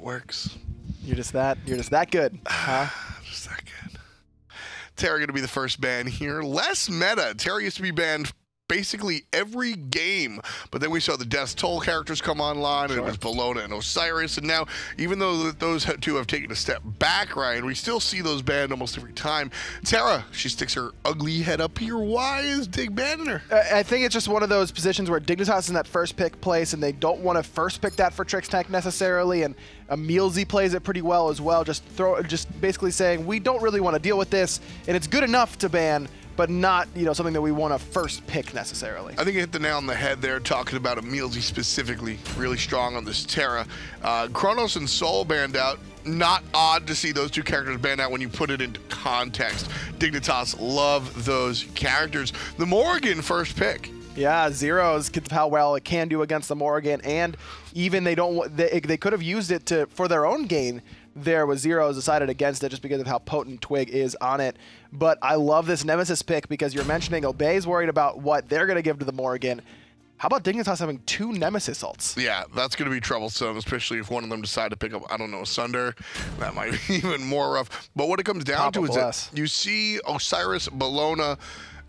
works. You're just that good, huh? Just that good. Terra going to be the first ban here. Less meta. Terra used to be banned basically every game, but then we saw the Death Toll characters come online, and it was Bologna and Osiris, and now, even though those two have taken a step back, Ryan, we still see those banned almost every time. Terra, she sticks her ugly head up here. Why is Dig banning her? I think it's just one of those positions where Dignitas is in that first pick place, and they don't want to first pick that for Trix Tank necessarily, and Emilzy plays it pretty well as well, just basically saying, we don't really want to deal with this, and it's good enough to ban, but not, you know, something that we want to first pick necessarily. I think you hit the nail on the head there, talking about Emilzy specifically, really strong on this Terra. Kronos and Soul banned out. Not odd to see those two characters banned out when you put it into context. Dignitas love those characters. The Morrigan first pick. Yeah, Zeros, how well it can do against the Morrigan, and even they could have used it for their own gain. There was Zeros decided against it just because of how potent Twig is on it. But I love this Nemesis pick because you're mentioning Obey's worried about what they're going to give to the Morrigan. How about Dignitas having 2 Nemesis ults? Yeah, that's going to be troublesome, especially if one of them decide to pick up, I don't know, Sunder. That might be even more rough. But what it comes down to is that you see Osiris, Bologna,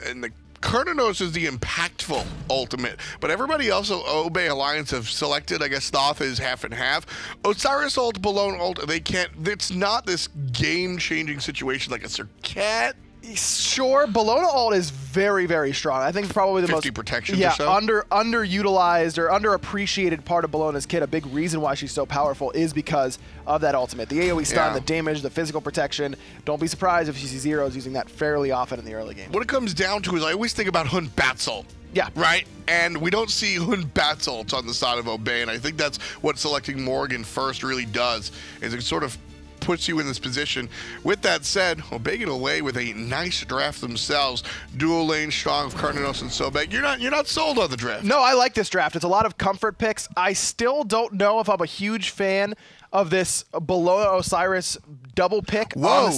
and the Kronos is the impactful ultimate, but everybody else, Obey Alliance, have selected, I guess Thoth is half and half. Osiris ult, Bologna ult, they can't, it's not this game-changing situation like a Circuit. Sure, Bologna ult is very, very strong. I think probably the 50 most protections or so. underutilized or underappreciated part of Bologna's kit. A big reason why she's so powerful is because of that ultimate. The AoE stun, the damage, the physical protection. Don't be surprised if you see Zeros using that fairly often in the early game. What it comes down to is I always think about Hun Bat's ult. Yeah. Right? And we don't see Hun Bat's ult on the side of Obey, and I think that's what selecting Morrigan first really does, is it sort of puts you in this position. With that said, Obey get away with a nice draft themselves. Dual lane strong of Kronos and Sobek. You're not sold on the draft. No, I like this draft. It's a lot of comfort picks. I still don't know if I'm a huge fan of this Bologna Osiris double pick on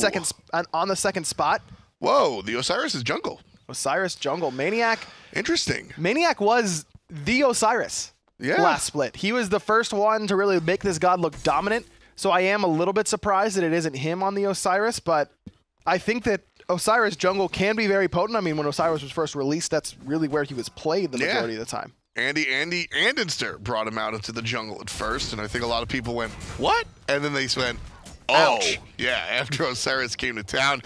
the second spot. Whoa, the Osiris is jungle. Osiris jungle. Maniac. Interesting. Maniac was the Osiris last split. He was the first one to really make this god look dominant. So I am a little bit surprised that it isn't him on the Osiris, but I think that Osiris jungle can be very potent. I mean, when Osiris was first released, that's really where he was played the majority of the time. Andy Andinster brought him out into the jungle at first, and I think a lot of people went, what? And then they went, oh, ouch. Yeah, after Osiris came to town.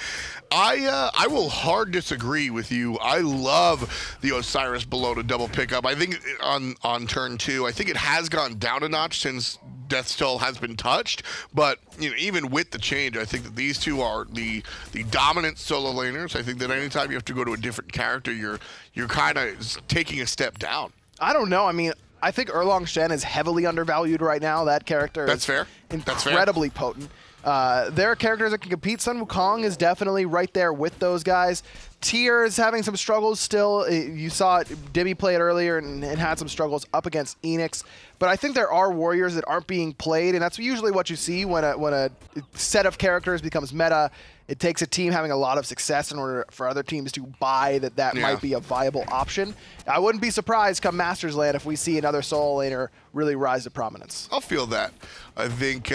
I will hard disagree with you. I love the Osiris Bologna double pickup. I think on turn 2, I think it has gone down a notch since Death Toll has been touched, but you know, even with the change, I think that these two are the dominant solo laners. I think that anytime you have to go to a different character, you're kind of taking a step down. I don't know. I mean, I think Erlong Shen is heavily undervalued right now. That character is incredibly potent. There are characters that can compete. Sun Wukong is definitely right there with those guys. Tyr is having some struggles still. You saw Dibby play it earlier and had some struggles up against Enix. But I think there are warriors that aren't being played, and that's usually what you see when a set of characters becomes meta. It takes a team having a lot of success in order for other teams to buy that might be a viable option. I wouldn't be surprised come Masters Land if we see another solo laner really rise to prominence. I'll feel that. I think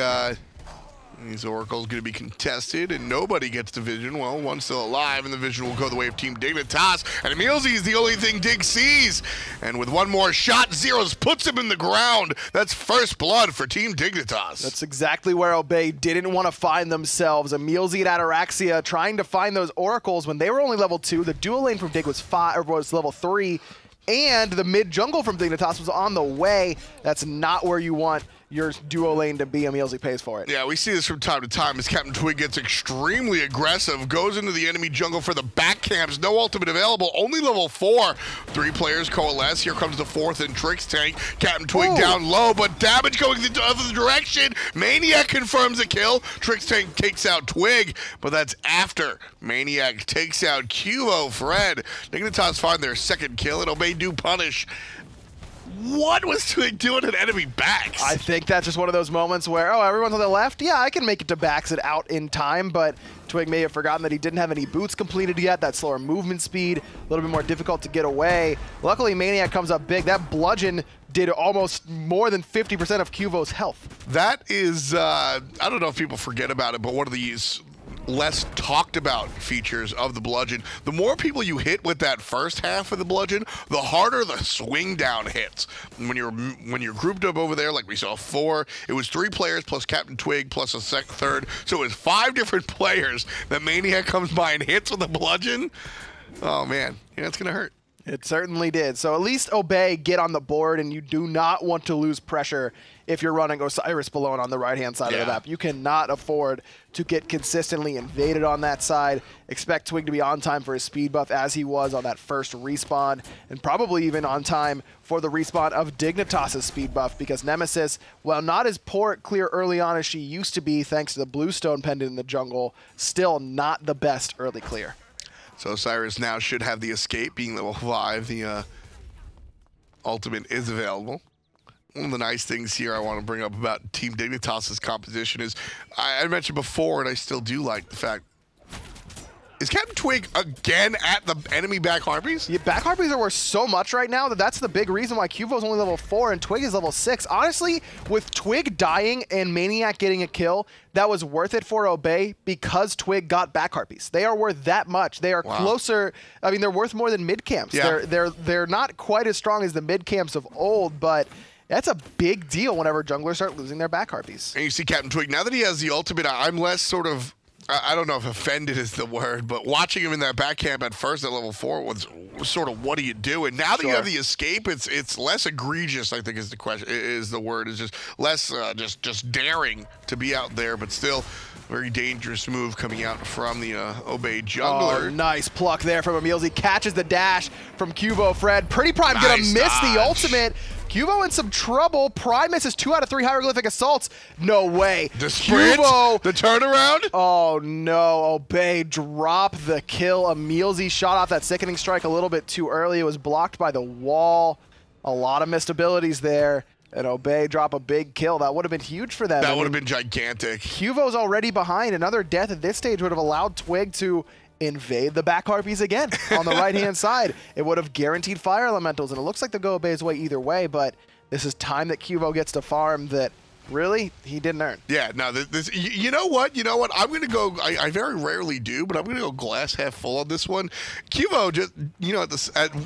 these Oracles going to be contested, and nobody gets the vision. Well, one's still alive, and the vision will go the way of Team Dignitas. And Emilzy is the only thing Dig sees. And with one more shot, Zeros puts him in the ground. That's first blood for Team Dignitas. That's exactly where Obey didn't want to find themselves. Emilzy at Ataraxia trying to find those Oracles when they were only level 2. The dual lane from Dig was level 3. And the mid jungle from Dignitas was on the way. That's not where you want your duo lane to be. Emilzy pays for it. Yeah, we see this from time to time as Captain Twig gets extremely aggressive, goes into the enemy jungle for the back camps. No ultimate available, only level 4. 3 players coalesce. Here comes the 4th and Trix Tank. Captain Twig down low, but damage going the other direction. Maniac confirms a kill. Trix Tank takes out Twig, but that's after Maniac takes out Cubo Fred. Dignitas find their second kill, and Obey do punish. what was Twig doing at enemy backs? I think that's just one of those moments where, oh, everyone's on the left? Yeah, I can make it to backs it out in time, but Twig may have forgotten that he didn't have any boots completed yet, that slower movement speed, a little bit more difficult to get away. Luckily, Maniac comes up big. That bludgeon did almost more than 50% of Cuvo's health. That is, I don't know if people forget about it, but one of these less talked about features of the bludgeon. The more people you hit with that first half of the bludgeon, the harder the swing down hits. When you're grouped up over there, like we saw 4, it was 3 players plus Captain Twig plus a third, so it was 5 different players that Maniac comes by and hits with a bludgeon. Oh man, yeah, it's gonna hurt. It certainly did. So at least Obey get on the board, and you do not want to lose pressure if you're running Osiris Bellona on the right-hand side of the map. You cannot afford to get consistently invaded on that side. Expect Twig to be on time for his speed buff as he was on that first respawn, and probably even on time for the respawn of Dignitas' speed buff, because Nemesis, while not as clear early on as she used to be thanks to the Bluestone pendant in the jungle, still not the best early clear. So Osiris now should have the escape, being level 5. The ultimate is available. One of the nice things here I want to bring up about Team Dignitas' composition is, I mentioned before, and I still do like the fact, is Captain Twig again at the enemy back harpies? Yeah, back harpies are worth so much right now that's the big reason why Cuvo's only level 4 and Twig is level 6. Honestly, with Twig dying and Maniac getting a kill, that was worth it for Obey because Twig got back harpies. They are worth that much. They are closer. I mean, they're worth more than mid camps. Yeah. They're not quite as strong as the mid camps of old, but that's a big deal whenever junglers start losing their back harpies. And you see Captain Twig, now that he has the ultimate, I'm less sort of, I don't know if offended is the word, but watching him in that back camp at first at level 4 was sort of, what do you do? And now that you have the escape, it's less egregious, I think is the question, is the word. It's just less just daring to be out there, but still very dangerous move coming out from the Obey jungler. Oh, nice pluck there from Emilzy. Catches the dash from Cuvo. Fred, Pretty Prime gonna miss the ultimate. Cuvo in some trouble. Prime misses 2 out of 3 hieroglyphic assaults. No way. The sprint, Cuvo, the turnaround. Oh no, Obey drop the kill. Emilzy shot off that sickening strike a little bit too early. It was blocked by the wall. A lot of missed abilities there. And Obey drop a big kill. That would have been huge for them. That would have been gigantic. Cuvo's already behind. Another death at this stage would have allowed Twig to invade the back harpies again on the right-hand side. It would have guaranteed fire elementals, and it looks like they'll go Obey's way either way, but this is time that Cuvo gets to farm that really he didn't earn. Yeah, no, you know what? You know what? I'm going to go, I very rarely do, but I'm going to go glass half full on this one. Cuvo just, you know,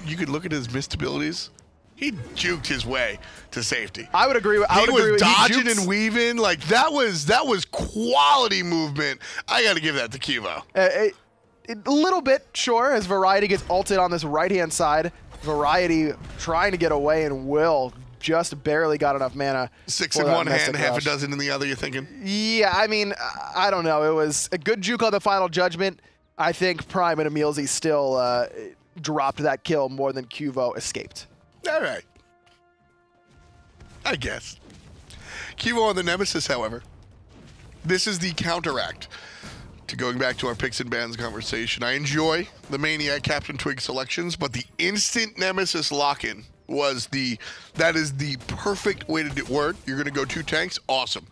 you could look at his missed abilities. He juked his way to safety. I would agree with. He was dodging and weaving like that was quality movement. I got to give that to Cuvo. A little bit, sure, as Variety gets ulted on this right-hand side. Variety trying to get away, and Will just barely got enough mana. 6 in one hand, half a dozen in the other, you're thinking? Yeah, I mean, I don't know. It was a good juke on the final judgment. I think Prime and Emilzy still dropped that kill more than Cuvo escaped. All right. I guess. Cuvo on the Nemesis, however. This is the counteract to going back to our picks and bans conversation. I enjoy the Maniac Captain Twig selections, but the instant Nemesis lock-in was that is the perfect way to do work. You're going to go 2 tanks? Awesome.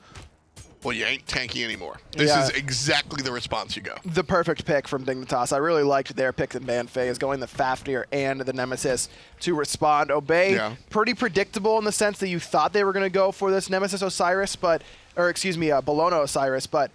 Well, you ain't tanky anymore. This is exactly the response you go. The perfect pick from Dignitas. I really liked their picks and ban phase, going the Fafnir and the Nemesis to respond. Obey, pretty predictable in the sense that you thought they were going to go for this Nemesis Osiris, but, or excuse me, Bellona Osiris, but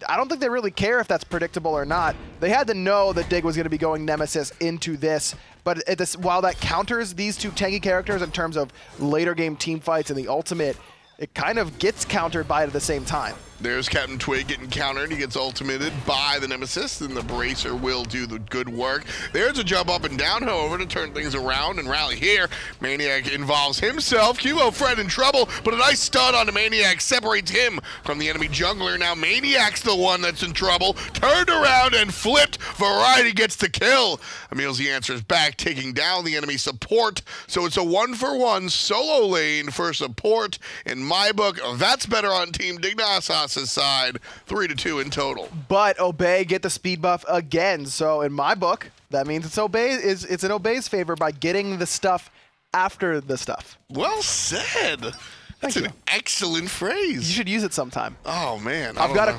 I don't think they really care if that's predictable or not. They had to know that Dig was going to be going Nemesis into this, but while that counters these 2 tanky characters in terms of later game team fights and the ultimate, it kind of gets countered by it at the same time. There's Captain Twig getting countered. He gets ultimated by the Nemesis, and the Bracer will do the good work. There's a jump up and down, however, to turn things around and rally here. Maniac involves himself. Cuvo, Fred in trouble, but a nice stun on the Maniac separates him from the enemy jungler. Now Maniac's the one that's in trouble. Turned around and flipped. Variety gets the kill. Emilzy answers back, taking down the enemy support. So it's a 1-for-1 solo lane for support. In my book, that's better on Team Dignitas' side, 3-2 in total. But Obey get the speed buff again. So in my book, that means it's in Obey's favor by getting the stuff after the stuff. Well said. That's an excellent phrase. You should use it sometime. Oh man, I've got a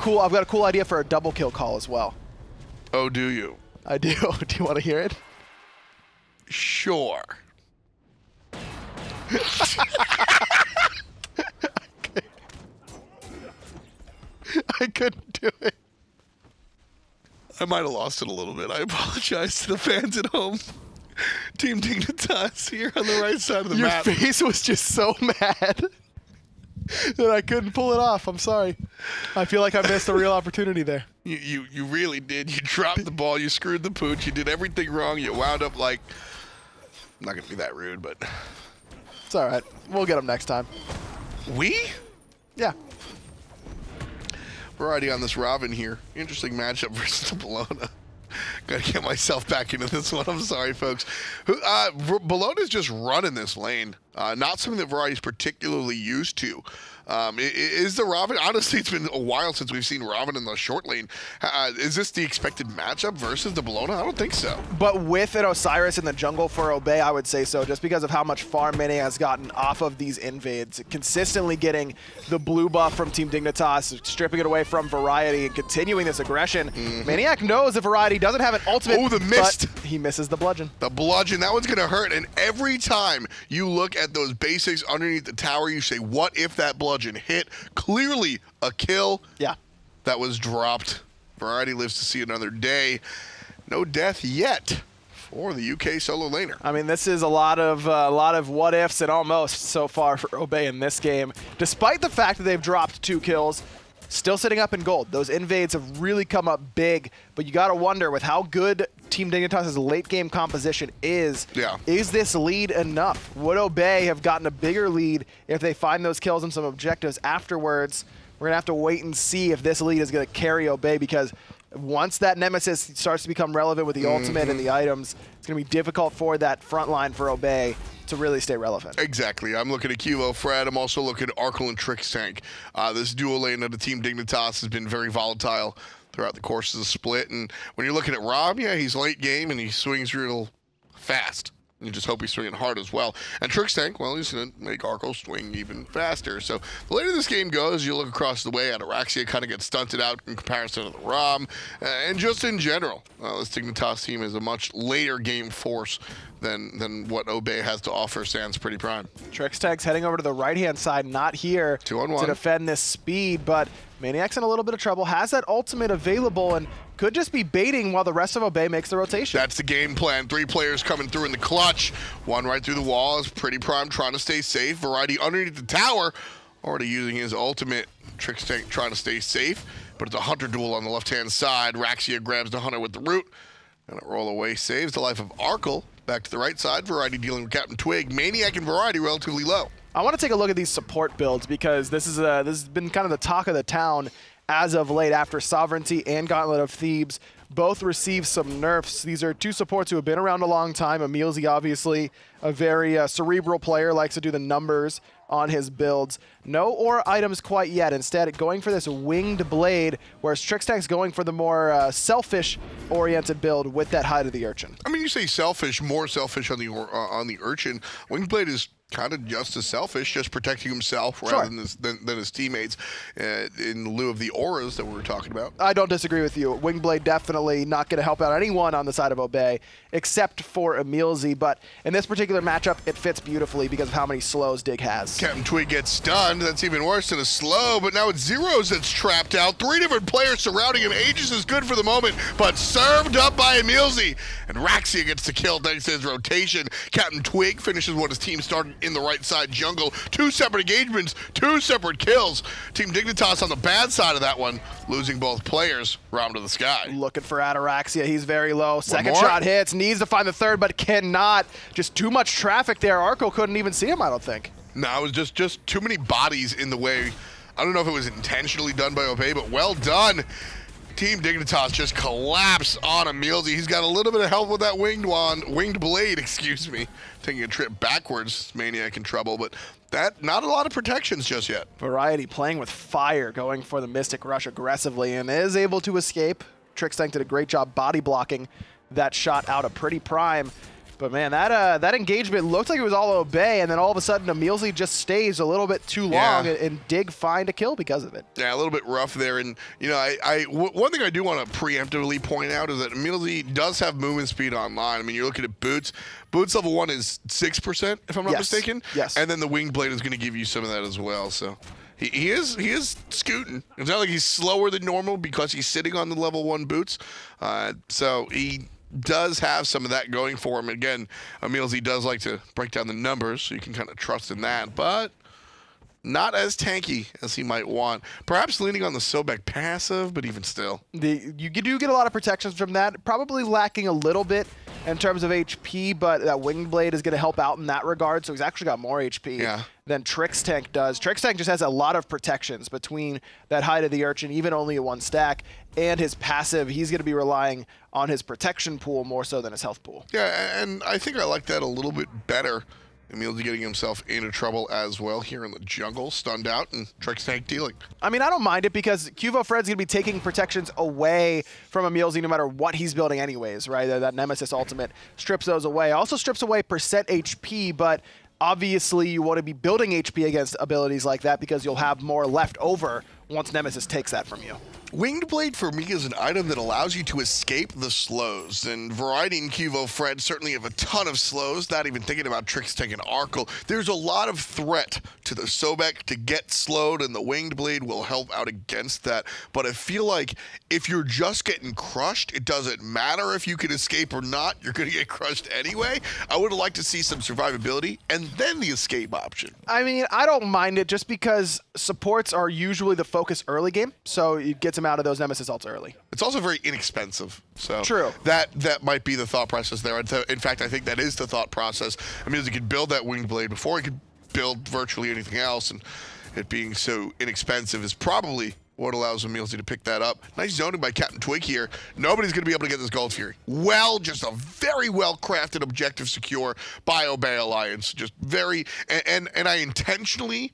cool idea for a double kill call as well. Oh, do you? I do. Do you want to hear it? Sure. I couldn't do it. I might have lost it a little bit. I apologize to the fans at home. Team Dignitas here on the right side of the map. Your face was just so mad that I couldn't pull it off. I'm sorry. I feel like I missed a real opportunity there. You really did. You dropped the ball. You screwed the pooch. You did everything wrong. You wound up like... I'm not going to be that rude, but... It's all right. We'll get them next time. We? Yeah. We're already on this Robin here. Interesting matchup versus the Bologna. Got to get myself back into this one. I'm sorry, folks. Bologna's just running this lane. Not something that Variety's particularly used to. Is the Robin... Honestly, it's been a while since we've seen Robin in the short lane. Is this the expected matchup versus the Bologna? I don't think so. But with an Osiris in the jungle for Obey, I would say so, just because of how much farm Maniac has gotten off of these invades. Consistently getting the blue buff from Team Dignitas, stripping it away from Variety, and continuing this aggression. Maniac knows if Variety doesn't have an ultimate, the mist. But he misses the bludgeon. The bludgeon, that one's going to hurt. And every time you look at those basics underneath the tower, you say, what if that bludgeon hit? Clearly a kill. Yeah. That was dropped. Variety lives to see another day. No death yet for the UK solo laner. I mean, this is a lot of what ifs and almost so far for Obey in this game. Despite the fact that they've dropped 2 kills, still sitting up in gold. Those invades have really come up big, but you got to wonder with how good Team Dignitas' late game composition is this lead enough? Would Obey have gotten a bigger lead if they find those kills and some objectives afterwards? We're going to have to wait and see if this lead is going to carry Obey, because once that Nemesis starts to become relevant with the ultimate and the items, it's going to be difficult for that front line for Obey to really stay relevant. Exactly. I'm looking at Kilo Fred. I'm also looking at Arkle and Trixtank. This dual lane of the Team Dignitas has been very volatile throughout the course of the split. And when you're looking at Rob, yeah, he's late game and he swings real fast. You just hope he's swinging hard as well. And Trixtank, well, he's going to make Arkle swing even faster. So the later this game goes, you look across the way, Ataraxia kind of gets stunted out in comparison to the Rom. And just in general, this Dignitas team is a much later game force than what Obey has to offer. Sans pretty prime. Trixtank's heading over to the right-hand side, not here 2-on-1 to defend this speed, but Maniac's in a little bit of trouble, has that ultimate available, and could just be baiting while the rest of Obey makes the rotation. That's the game plan. 3 players coming through in the clutch. One right through the wall is pretty prime, trying to stay safe. Variety underneath the tower, already using his ultimate. Trixtank trying to stay safe, but it's a Hunter duel on the left-hand side. Raxia grabs the Hunter with the root, and a roll away saves the life of Arkle. Back to the right side, Variety dealing with Captain Twig. Maniac and Variety relatively low. I want to take a look at these support builds, because this has been kind of the talk of the town as of late after Sovereignty and Gauntlet of Thebes both received some nerfs. These are 2 supports who have been around a long time. Emilzy, obviously, a very cerebral player, likes to do the numbers on his builds. No aura items quite yet. Instead, going for this winged blade, whereas Trixtank's going for the more selfish-oriented build with that Hide of the Urchin. I mean, you say selfish, more selfish on the Urchin. Winged blade is kind of just as selfish, just protecting himself rather than his teammates in lieu of the auras that we were talking about. I don't disagree with you. Wingblade definitely not going to help out anyone on the side of Obey, except for Emilzy, but in this particular matchup, it fits beautifully because of how many slows Dig has. Captain Twig gets stunned. That's even worse than a slow, but now it's Zeros that's trapped out. 3 different players surrounding him. Aegis is good for the moment, but served up by Emilzy. And Raxia gets the kill thanks to his rotation. Captain Twig finishes what his team started in the right side jungle. 2 separate engagements, 2 separate kills. Team Dignitas on the bad side of that one, losing both players. Rom to the sky. Looking for Ataraxia. He's very low. Second shot hits. Needs to find the third, but cannot. Just too much traffic there. Arkle couldn't even see him, I don't think. No, it was just too many bodies in the way. I don't know if it was intentionally done by Obey, but well done. Team Dignitas just collapse on Emilzy. He's got a little bit of help with that winged blade, excuse me. Taking a trip backwards, Maniac in trouble, but that not a lot of protections just yet. Variety playing with fire, going for the Mystic Rush aggressively, and is able to escape. Trixtank did a great job body blocking that shot out of pretty prime. But man, that engagement looked like it was all Obey, and then all of a sudden, Emilzy just stays a little bit too long, and Dig find a kill because of it. Yeah, a little bit rough there. And you know, one thing I do want to preemptively point out is that Emilzy does have movement speed online. I mean, you're looking at boots. Boots level 1 is 6%, if I'm not mistaken. Yes. And then the wing blade is going to give you some of that as well. So he is scooting. It's not like he's slower than normal because he's sitting on the level 1 boots. So he does have some of that going for him. Again, Emilzy does like to break down the numbers, so you can kind of trust in that, but not as tanky as he might want. Perhaps leaning on the Sobek passive, but even still. You do get a lot of protections from that. Probably lacking a little bit in terms of HP, but that Winged Blade is going to help out in that regard, so he's actually got more HP than Trix Tank does. Trix Tank just has a lot of protections between that Hide of the Urchin, even only a 1 stack, and his passive. He's going to be relying on his protection pool more so than his health pool. Yeah, and I think I like that a little bit better. Emilzy getting himself into trouble as well here in the jungle, stunned out, and Trix Tank dealing. I mean, I don't mind it because Cuvo Fred's going to be taking protections away from Emilzy no matter what he's building anyways, right? That Nemesis ultimate strips those away. Also strips away percent HP, but obviously you want to be building HP against abilities like that because you'll have more left over once Nemesis takes that from you. Winged Blade for me is an item that allows you to escape the slows, and Variety and Cuvo Fred certainly have a ton of slows, not even thinking about Trix Tank and Arkle. There's a lot of threat to the Sobek to get slowed, and the Winged Blade will help out against that. But I feel like if you're just getting crushed, it doesn't matter if you can escape or not, you're going to get crushed anyway. I would like to see some survivability and then the escape option. I mean, I don't mind it just because supports are usually the focus early game, so it gets him out of those Nemesis ults early. It's also very inexpensive, so true. That might be the thought process there. In fact, I think that is the thought process. I mean, he could build that Winged Blade before he could build virtually anything else, and it being so inexpensive is probably what allows Emilzy to pick that up. Nice zoning by Captain Twig here. Nobody's going to be able to get this Gold Fury. Well, just a very well-crafted objective secure by Obey Alliance. Just very, and I intentionally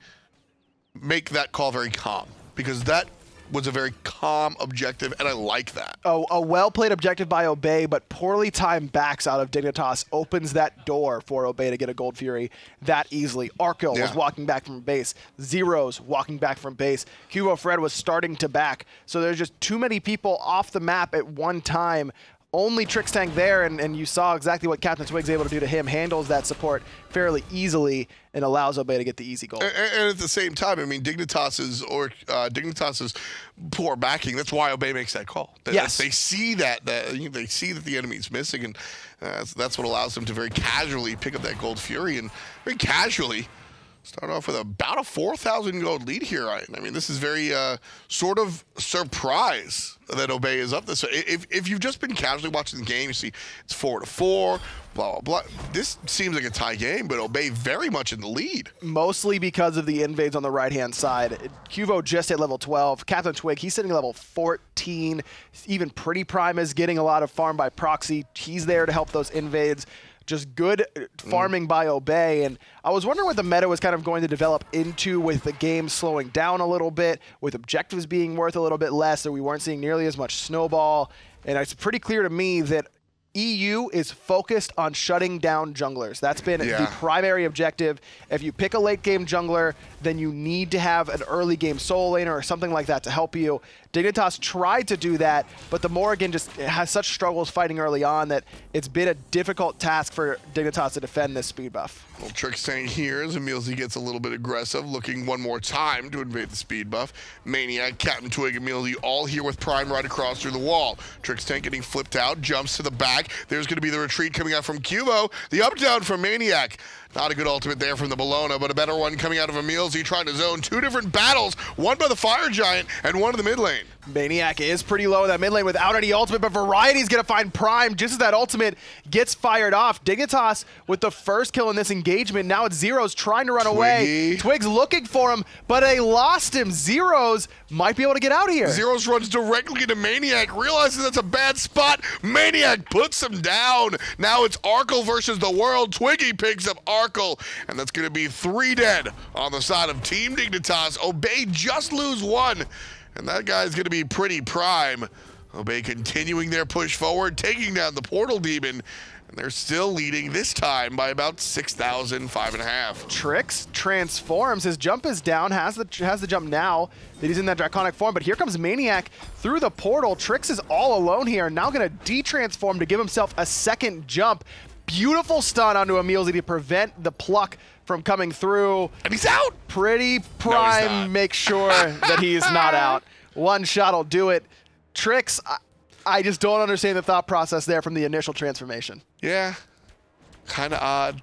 make that call very calm, because that was a very calm objective, and I like that. Oh, a well-played objective by Obey, but poorly timed backs out of Dignitas opens that door for Obey to get a Gold Fury that easily. Arkle was walking back from base. Zero's walking back from base. Cuvo Fred was starting to back. So there's just too many people off the map at one time. Only Trix Tank there, and you saw exactly what Captain Twig's able to do to him. Handles that support fairly easily and allows Obey to get the easy goal. And at the same time, I mean, Dignitas's poor backing. That's why Obey makes that call. Yes, they see that they see that the enemy's missing, and that's what allows them to very casually pick up that Gold Fury and very casually start off with about a 4,000 gold lead here. I mean, this is very sort of surprise that Obey is up this. If you've just been casually watching the game, you see it's 4-4, blah, blah, blah. This seems like a tie game, but Obey very much in the lead. Mostly because of the invades on the right-hand side. Cuvo just hit level 12. Captain Twig, he's sitting level 14. Even Pretty Prime is getting a lot of farm by proxy. He's there to help those invades. Just good farming by Obey, and I was wondering what the meta was kind of going to develop into with the game slowing down a little bit, with objectives being worth a little bit less, so we weren't seeing nearly as much snowball, and it's pretty clear to me that EU is focused on shutting down junglers. That's been the primary objective. If you pick a late game jungler, then you need to have an early game soul laner or something like that to help you. Dignitas tried to do that, but the Morrigan just has such struggles fighting early on that it's been a difficult task for Dignitas to defend this speed buff. Well, Trix Tank here as Emilzy gets a little bit aggressive, looking one more time to invade the speed buff. Maniac, Captain Twig, Emilzy all here with Prime right across through the wall. Trix Tank getting flipped out, jumps to the back. There's going to be the retreat coming out from Cuvo. The up down from Maniac. Not a good ultimate there from the Bologna, but a better one coming out of Emilzy, trying to zone two different battles, one by the Fire Giant and one in the mid lane. Maniac is pretty low in that mid lane without any ultimate, but Variety's going to find Prime just as that ultimate gets fired off. Dignitas with the first kill in this engagement. Now it's Zero's trying to run away. Twig's looking for him, but they lost him. Zero's might be able to get out of here. Zero's runs directly into Maniac, realizes that's a bad spot. Maniac puts him down. Now it's Arkle versus the world. Twiggy picks up Arkle, and that's going to be 3 dead on the side of Team Dignitas. Obey just lose 1. And that guy's going to be Pretty Prime. Obey continuing their push forward, taking down the Portal Demon. And they're still leading this time by about 6,000, 5.5. Trix transforms. His jump is down, has the jump now that he's in that draconic form, but here comes Maniac through the portal. Trix is all alone here, now gonna de-transform to give himself a second jump. Beautiful stun onto Emilzy to prevent the pluck from coming through. And he's out! Pretty prime, make sure that he is not out. One shot will do it. Trix, I just don't understand the thought process there from the initial transformation. Yeah, kind of odd.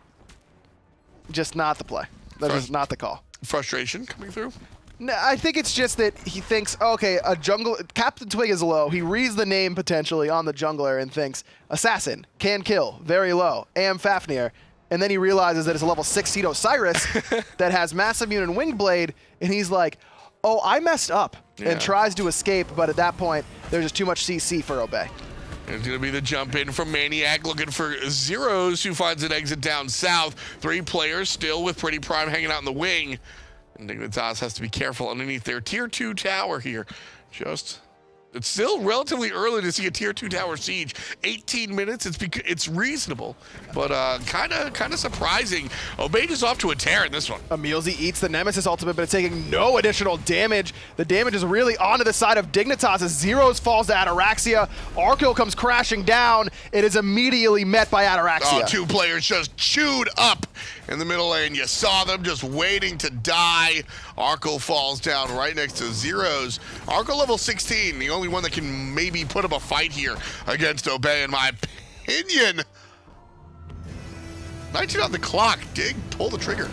Just not the play. That is not the call. Frustration coming through? No, I think it's just that he thinks, okay, a jungle, Captain Twig is low. He reads the name potentially on the jungler and thinks, assassin, can kill, very low, am Fafnir. And then he realizes that it's a level 16 Osiris that has Massive Immune and Winged Blade, and he's like, oh, I messed up, and tries to escape, but at that point, there's just too much CC for Obey. It's going to be the jump in from Maniac, looking for Zeros, who finds an exit down south. 3 players still with Pretty Prime hanging out in the wing. And Dignitas has to be careful underneath their tier 2 tower here. It's still relatively early to see a tier 2 tower siege. 18 minutes, it's reasonable, but kind of surprising. Obey is off to a tear in this one. Emilzy eats the Nemesis ultimate, but it's taking no additional damage. The damage is really onto the side of Dignitas as Zeros falls to Ataraxia. Arco comes crashing down. It is immediately met by Ataraxia. Oh, 2 players just chewed up in the middle lane. You saw them just waiting to die. Arco falls down right next to Zeros. Arco level 16, the only one that can maybe put up a fight here against Obey, in my opinion. 19 on the clock. Dig, pull the trigger.